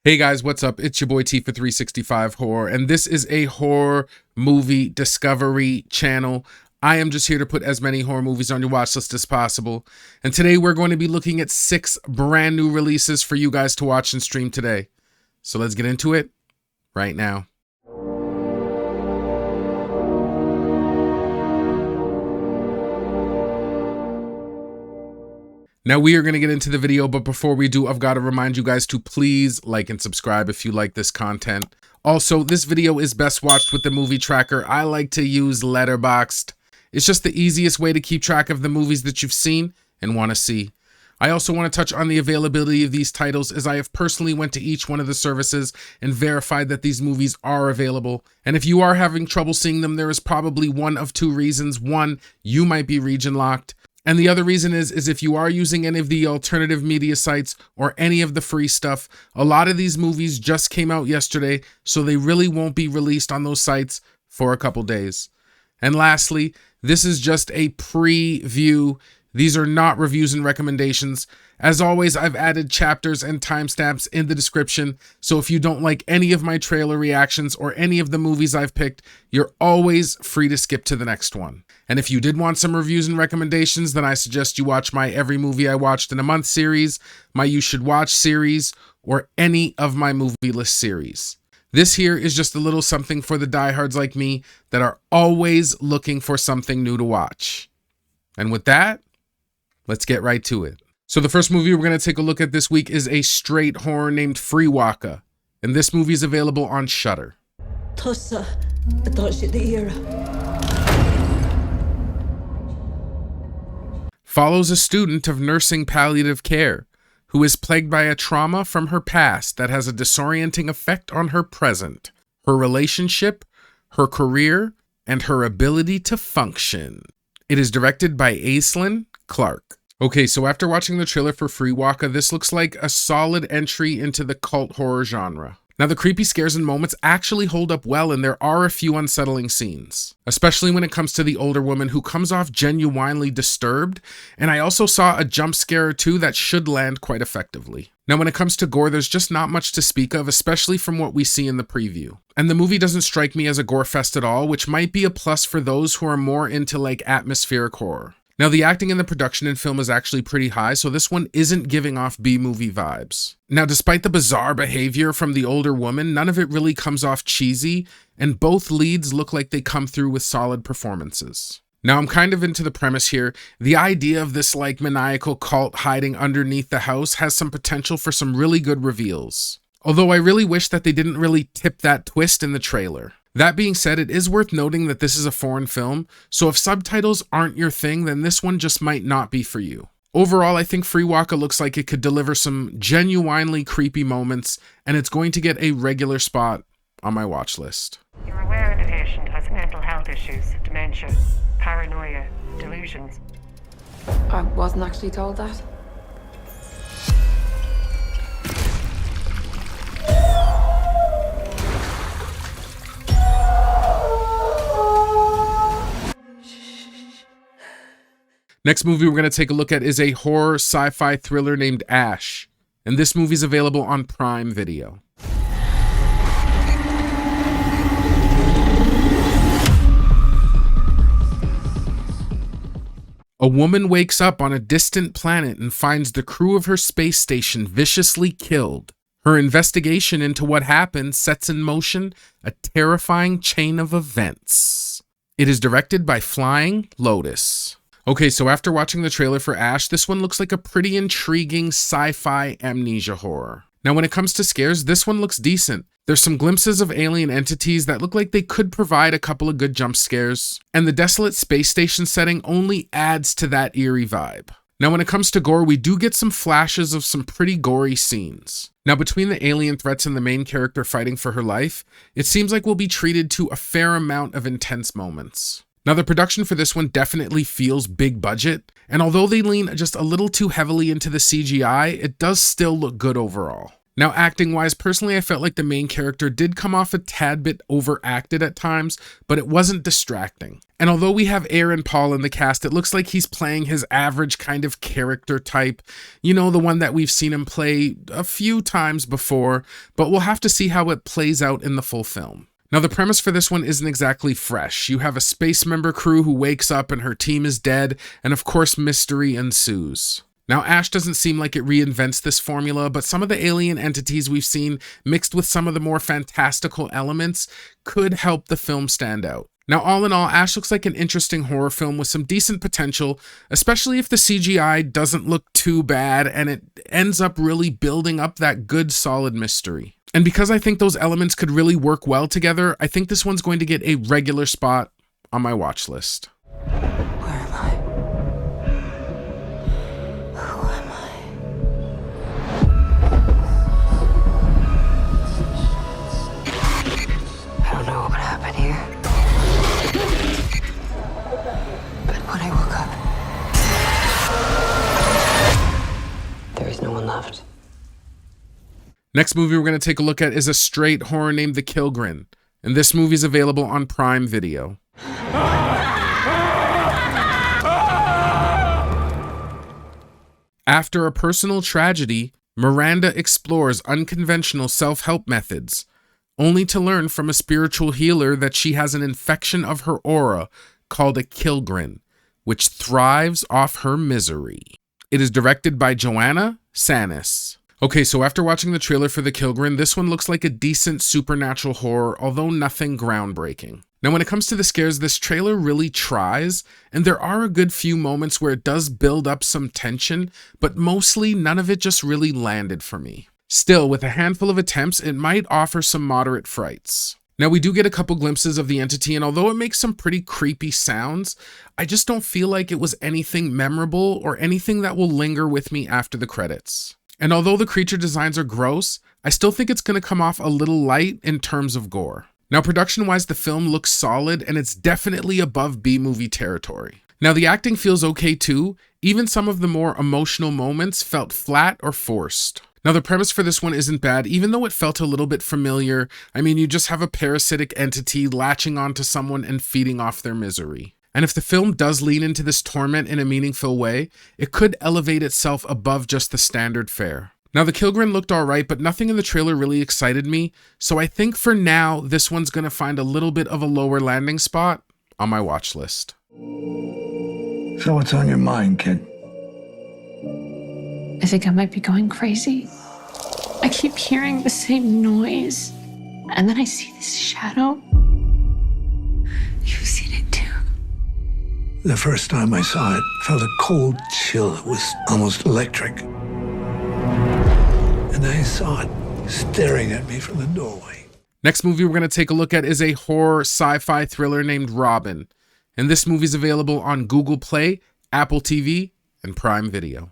Hey guys, what's up? It's your boy T for 365 Horror, and this is a horror movie discovery channel. I am just here to put as many horror movies on your watch list as possible. And today we're going to be looking at 6 brand new releases for you guys to watch and stream today. So let's get into it right now. Now we are going to get into the video, but before we do, I've got to remind you guys to please like and subscribe if you like this content. Also, this video is best watched with the movie tracker. I like to use Letterboxd. It's just the easiest way to keep track of the movies that you've seen and want to see. I also want to touch on the availability of these titles, as I have personally went to each one of the services and verified that these movies are available. And if you are having trouble seeing them, there is probably one of 2 reasons. One, you might be region locked. And the other reason is if you are using any of the alternative media sites or any of the free stuff, a lot of these movies just came out yesterday, so they really won't be released on those sites for a couple days. And lastly, this is just a preview. These are not reviews and recommendations. As always, I've added chapters and timestamps in the description, so if you don't like any of my trailer reactions or any of the movies I've picked, you're always free to skip to the next one. And if you did want some reviews and recommendations, then I suggest you watch my Every Movie I Watched in a Month series, my You Should Watch series, or any of my movie list series. This here is just a little something for the diehards like me that are always looking for something new to watch. And with that, let's get right to it. So the first movie we're going to take a look at this week is a straight horror named Frewaka, and this movie is available on Shudder. Follows a student of nursing palliative care who is plagued by a trauma from her past that has a disorienting effect on her present, her relationship, her career, and her ability to function. It is directed by Aislinn Clark. Okay, so after watching the trailer for Frewaka, this looks like a solid entry into the cult horror genre. Now, the creepy scares and moments actually hold up well, and there are a few unsettling scenes, especially when it comes to the older woman who comes off genuinely disturbed, and I also saw a jump scare or two that should land quite effectively. Now, when it comes to gore, there's just not much to speak of, especially from what we see in the preview. And the movie doesn't strike me as a gore fest at all, which might be a plus for those who are more into like atmospheric horror. Now, the acting and the production in film is actually pretty high, so this one isn't giving off B-movie vibes. Now, despite the bizarre behavior from the older woman, none of it really comes off cheesy, and both leads look like they come through with solid performances. Now, I'm kind of into the premise here. The idea of this like maniacal cult hiding underneath the house has some potential for some really good reveals. Although I really wish that they didn't really tip that twist in the trailer. That being said, it is worth noting that this is a foreign film, so if subtitles aren't your thing, then this one just might not be for you. Overall, I think Frewaka looks like it could deliver some genuinely creepy moments, and it's going to get a regular spot on my watch list. You're aware the patient has mental health issues, dementia, paranoia, delusions. I wasn't actually told that. Next movie we're going to take a look at is a horror sci-fi thriller named Ash, and this movie is available on Prime Video. A woman wakes up on a distant planet and finds the crew of her space station viciously killed. Her investigation into what happened sets in motion a terrifying chain of events. It is directed by Flying Lotus. Okay, so after watching the trailer for Ash, this one looks like a pretty intriguing sci-fi amnesia horror. Now, when it comes to scares, this one looks decent. There's some glimpses of alien entities that look like they could provide a couple of good jump scares, and the desolate space station setting only adds to that eerie vibe. Now, when it comes to gore, we do get some flashes of some pretty gory scenes. Now, between the alien threats and the main character fighting for her life, it seems like we'll be treated to a fair amount of intense moments. Now, the production for this one definitely feels big budget, and although they lean just a little too heavily into the CGI, it does still look good overall. Now, acting wise, personally, I felt like the main character did come off a tad bit overacted at times, but it wasn't distracting. And although we have Aaron Paul in the cast, it looks like he's playing his average kind of character type, you know, the one that we've seen him play a few times before, but we'll have to see how it plays out in the full film. Now, the premise for this one isn't exactly fresh. You have a space member crew who wakes up and her team is dead, and of course, mystery ensues. Now, Ash doesn't seem like it reinvents this formula, but some of the alien entities we've seen mixed with some of the more fantastical elements could help the film stand out. Now, all in all, Ash looks like an interesting horror film with some decent potential, especially if the CGI doesn't look too bad and it ends up really building up that good, solid mystery. And because I think those elements could really work well together, I think this one's going to get a regular spot on my watch list. Next movie we're going to take a look at is a straight horror named The Killgrin, and this movie is available on Prime Video. After a personal tragedy, Miranda explores unconventional self-help methods, only to learn from a spiritual healer that she has an infection of her aura called a Killgrin, which thrives off her misery. It is directed by Joanna Sanis. Okay, so after watching the trailer for The Killgrin, this one looks like a decent supernatural horror, although nothing groundbreaking. Now, when it comes to the scares, this trailer really tries, and there are a good few moments where it does build up some tension, but mostly none of it just really landed for me. Still, with a handful of attempts, it might offer some moderate frights. Now, we do get a couple glimpses of the entity, and although it makes some pretty creepy sounds, I just don't feel like it was anything memorable or anything that will linger with me after the credits. And although the creature designs are gross, I still think it's going to come off a little light in terms of gore. Now, production-wise, the film looks solid, and it's definitely above B-movie territory. Now, the acting feels okay too. Even some of the more emotional moments felt flat or forced. Now, the premise for this one isn't bad, even though it felt a little bit familiar. I mean, you just have a parasitic entity latching onto someone and feeding off their misery. And if the film does lean into this torment in a meaningful way, it could elevate itself above just the standard fare. Now, the Killgrin looked alright, but nothing in the trailer really excited me, so I think for now, this one's gonna find a little bit of a lower landing spot on my watch list. So what's on your mind, kid? I think I might be going crazy. I keep hearing the same noise, and then I see this shadow. You've seen it too. The first time I saw it, I felt a cold chill. It was almost electric. And I saw it staring at me from the doorway. Next movie we're going to take a look at is a horror sci-fi thriller named Robin. And this movie is available on Google Play, Apple TV, and Prime Video.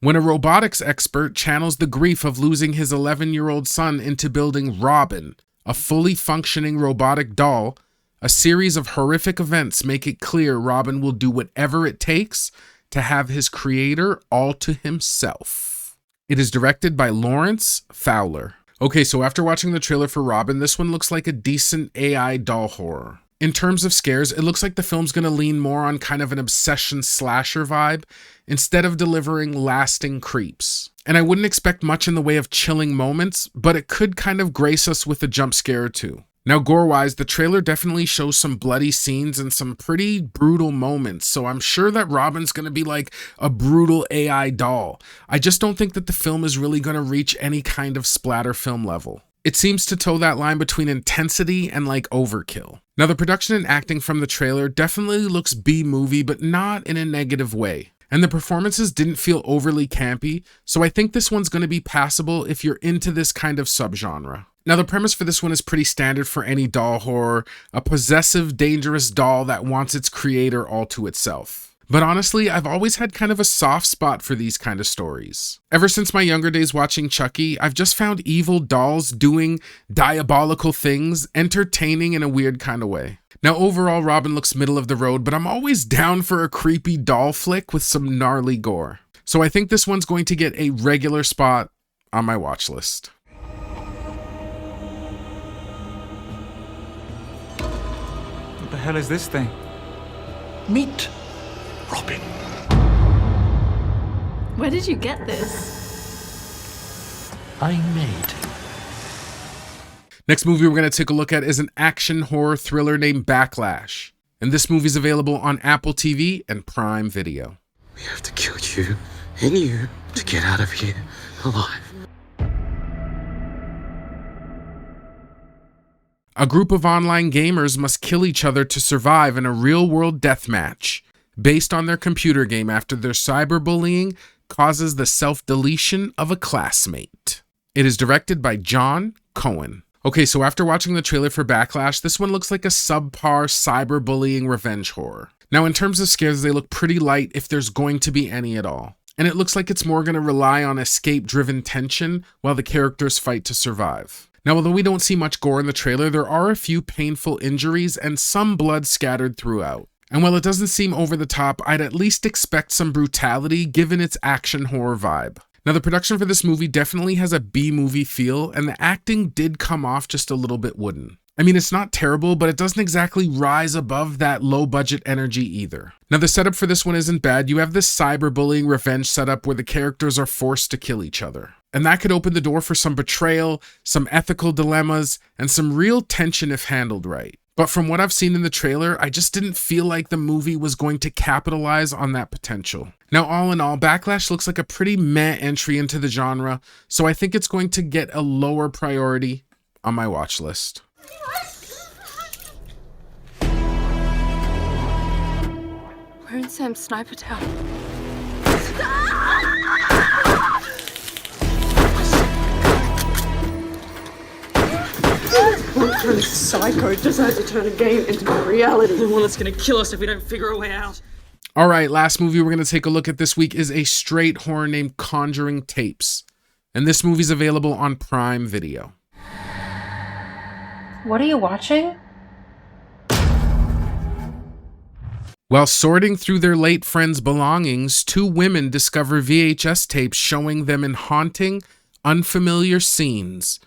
When a robotics expert channels the grief of losing his 11-year-old son into building Robin, a fully functioning robotic doll, a series of horrific events make it clear Robin will do whatever it takes to have his creator all to himself. It is directed by Lawrence Fowler. Okay, so after watching the trailer for Robin, this one looks like a decent AI doll horror. In terms of scares, it looks like the film's going to lean more on kind of an obsession slasher vibe instead of delivering lasting creeps. And I wouldn't expect much in the way of chilling moments, but it could kind of grace us with a jump scare or two. Now, gore-wise, the trailer definitely shows some bloody scenes and some pretty brutal moments, so I'm sure that Robin's going to be like a brutal AI doll. I just don't think that the film is really going to reach any kind of splatter film level. It seems to toe that line between intensity and like overkill. Now, the production and acting from the trailer definitely looks B-movie, but not in a negative way. And the performances didn't feel overly campy, so I think this one's going to be passable if you're into this kind of subgenre. Now, the premise for this one is pretty standard for any doll horror, a possessive, dangerous doll that wants its creator all to itself. But honestly, I've always had kind of a soft spot for these kind of stories. Ever since my younger days watching Chucky, I've just found evil dolls doing diabolical things entertaining in a weird kind of way. Now overall, Robin looks middle of the road, but I'm always down for a creepy doll flick with some gnarly gore. So I think this one's going to get a regular spot on my watch list. What the hell is this thing? Meet Robin. Where did you get this? I made. Next movie we're going to take a look at is an action horror thriller named Backlash. And this movie's available on Apple TV and Prime Video. We have to kill you and you to get out of here alive. A group of online gamers must kill each other to survive in a real-world deathmatch based on their computer game after their cyberbullying causes the self-deletion of a classmate. It is directed by John Cohen. Okay, so after watching the trailer for Backlash, this one looks like a subpar cyberbullying revenge horror. Now, in terms of scares, they look pretty light if there's going to be any at all. And it looks like it's more going to rely on escape-driven tension while the characters fight to survive. Now, although we don't see much gore in the trailer, there are a few painful injuries and some blood scattered throughout. And while it doesn't seem over the top, I'd at least expect some brutality given its action horror vibe. Now, the production for this movie definitely has a B-movie feel, and the acting did come off just a little bit wooden. I mean, it's not terrible, but it doesn't exactly rise above that low-budget energy either. Now, the setup for this one isn't bad. You have this cyberbullying revenge setup where the characters are forced to kill each other. And that could open the door for some betrayal, some ethical dilemmas, and some real tension if handled right. But from what I've seen in the trailer, I just didn't feel like the movie was going to capitalize on that potential. Now, all in all, Backlash looks like a pretty meh entry into the genre, so I think it's going to get a lower priority on my watch list. We're in Sam's sniper tower. What kind of psycho decides to turn a game into a reality? The one that's gonna kill us if we don't figure a way out. All right, last movie we're going to take a look at this week is a straight horror named Conjuring Tapes. And this movie's available on Prime Video. What are you watching? While sorting through their late friend's belongings, two women discover VHS tapes showing them in haunting, unfamiliar scenes,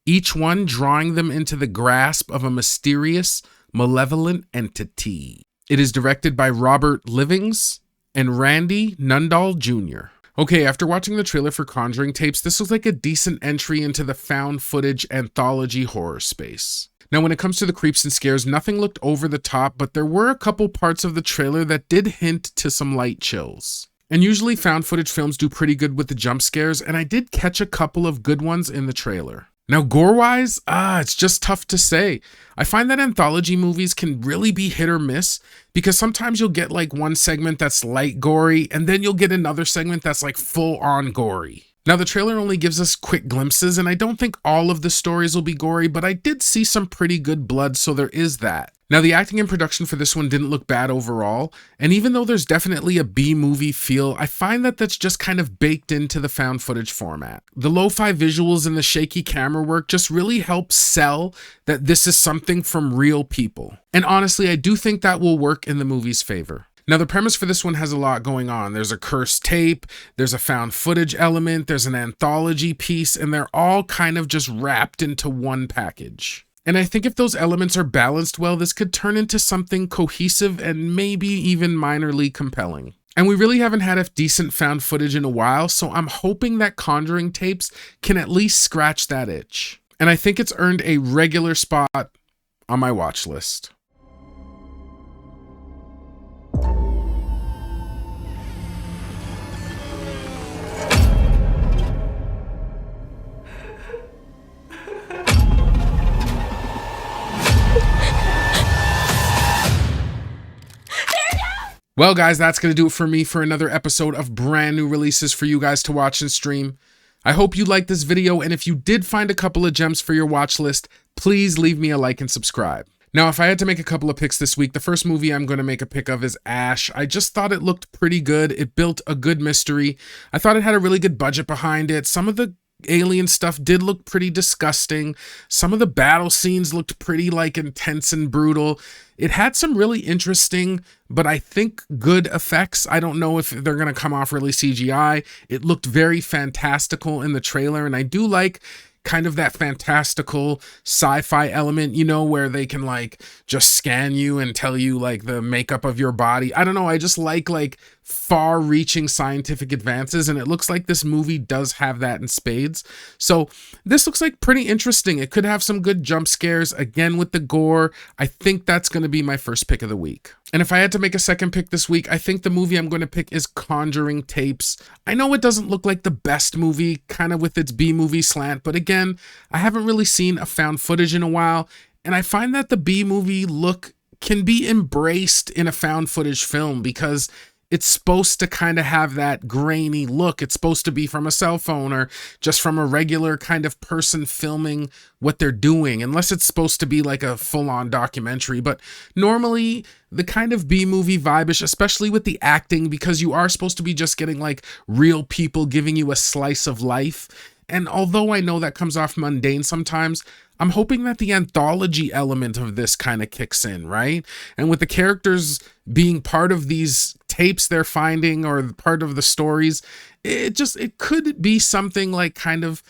each one drawing them into the grasp of a mysterious, malevolent entity. It is directed by Robert Livings and Randy Nundahl Jr. Okay, after watching the trailer for Conjuring Tapes, this looks like a decent entry into the found footage anthology horror space. Now, when it comes to the creeps and scares, nothing looked over the top, but there were a couple parts of the trailer that did hint to some light chills. And usually found footage films do pretty good with the jump scares, and I did catch a couple of good ones in the trailer. Now, gore-wise, it's just tough to say. I find that anthology movies can really be hit or miss because sometimes you'll get like one segment that's light gory and then you'll get another segment that's like full-on gory. Now, the trailer only gives us quick glimpses and I don't think all of the stories will be gory, but I did see some pretty good blood, so there is that. Now, the acting and production for this one didn't look bad overall, and even though there's definitely a B-movie feel, I find that that's just kind of baked into the found footage format. The lo-fi visuals and the shaky camera work just really help sell that this is something from real people. And honestly, I do think that will work in the movie's favor. Now, the premise for this one has a lot going on. There's a cursed tape, there's a found footage element, there's an anthology piece, and they're all kind of just wrapped into one package. And I think if those elements are balanced well, this could turn into something cohesive and maybe even minorly compelling. And we really haven't had a decent found footage in a while, so I'm hoping that Conjuring Tapes can at least scratch that itch. And I think it's earned a regular spot on my watch list. Well, guys, that's going to do it for me for another episode of brand new releases for you guys to watch and stream. I hope you liked this video, and if you did find a couple of gems for your watch list, please leave me a like and subscribe. Now, if I had to make a couple of picks this week, the first movie I'm going to make a pick of is Ash. I just thought it looked pretty good. It built a good mystery. I thought it had a really good budget behind it. Some of the alien stuff did look pretty disgusting. Some of the battle scenes looked pretty like intense and brutal. It had some really interesting, but I think good effects. I don't know if they're going to come off really CGI. It looked very fantastical in the trailer, and I do like kind of that fantastical sci-fi element, you know, where they can like just scan you and tell you like the makeup of your body. I don't know. I just like far-reaching scientific advances, and it looks like this movie does have that in spades. So this looks like pretty interesting. It could have some good jump scares, again with the gore. I think that's going to be my first pick of the week. And if I had to make a second pick this week, I think the movie I'm going to pick is Conjuring Tapes. I know it doesn't look like the best movie, kind of with its B-movie slant, but again, I haven't really seen a found footage in a while, and I find that the B-movie look can be embraced in a found footage film because it's supposed to kind of have that grainy look. It's supposed to be from a cell phone or just from a regular kind of person filming what they're doing, unless it's supposed to be like a full-on documentary. But normally the kind of B-movie vibe-ish, especially with the acting, because you are supposed to be just getting like real people giving you a slice of life. And although I know that comes off mundane sometimes, I'm hoping that the anthology element of this kind of kicks in, right? And with the characters being part of these tapes they're finding or part of the stories, it could be something like kind of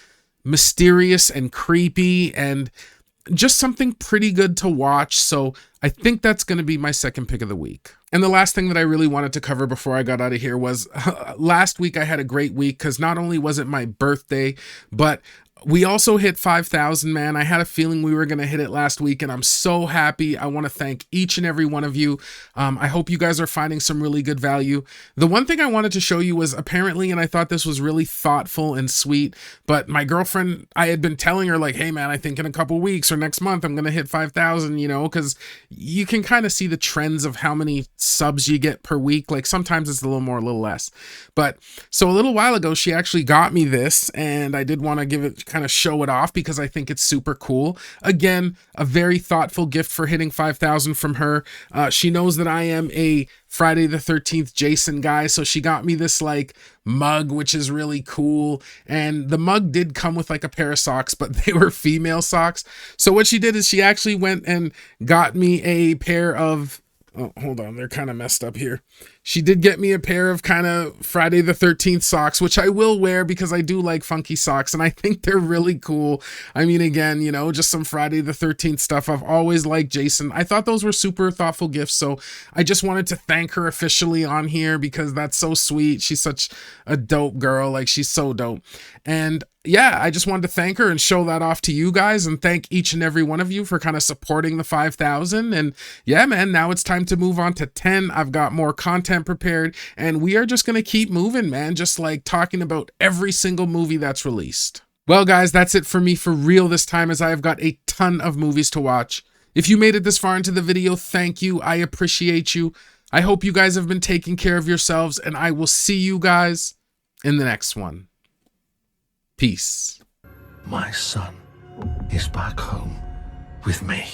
mysterious and creepy and just something pretty good to watch. So I think that's going to be my second pick of the week. And the last thing that I really wanted to cover before I got out of here was last week I had a great week because not only was it my birthday, but we also hit 5,000, man. I had a feeling we were going to hit it last week, and I'm so happy. I want to thank each and every one of you. I hope you guys are finding some really good value. The one thing I wanted to show you was apparently, and I thought this was really thoughtful and sweet, but my girlfriend, I had been telling her like, hey man, I think in a couple weeks or next month, I'm going to hit 5,000, you know, because you can kind of see the trends of how many subs you get per week. Like sometimes it's a little more, a little less. But so a little while ago, she actually got me this, and I did want to give it kind of show it off because I think it's super cool. Again, a very thoughtful gift for hitting 5,000 from her. She knows that I am a Friday the 13th Jason guy, so she got me this like mug, which is really cool. And the mug did come with like a pair of socks, but they were female socks. So what she did is she actually went and got me a pair of, oh, hold on, they're kind of messed up here. She did get me a pair of kind of Friday the 13th socks, which I will wear because I do like funky socks and I think they're really cool. I mean, again, you know, just some Friday the 13th stuff. I've always liked Jason. I thought those were super thoughtful gifts. So I just wanted to thank her officially on here because that's so sweet. She's such a dope girl. Like she's so dope. And yeah, I just wanted to thank her and show that off to you guys and thank each and every one of you for kind of supporting the 5,000. And yeah, man, now it's time to move on to 10. I've got more content prepared and we are just going to keep moving, man. Just like talking about every single movie that's released. Well, guys, that's it for me for real this time as I have got a ton of movies to watch. If you made it this far into the video, thank you. I appreciate you. I hope you guys have been taking care of yourselves and I will see you guys in the next one. Peace. My son is back home with me.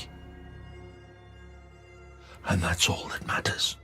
And that's all that matters.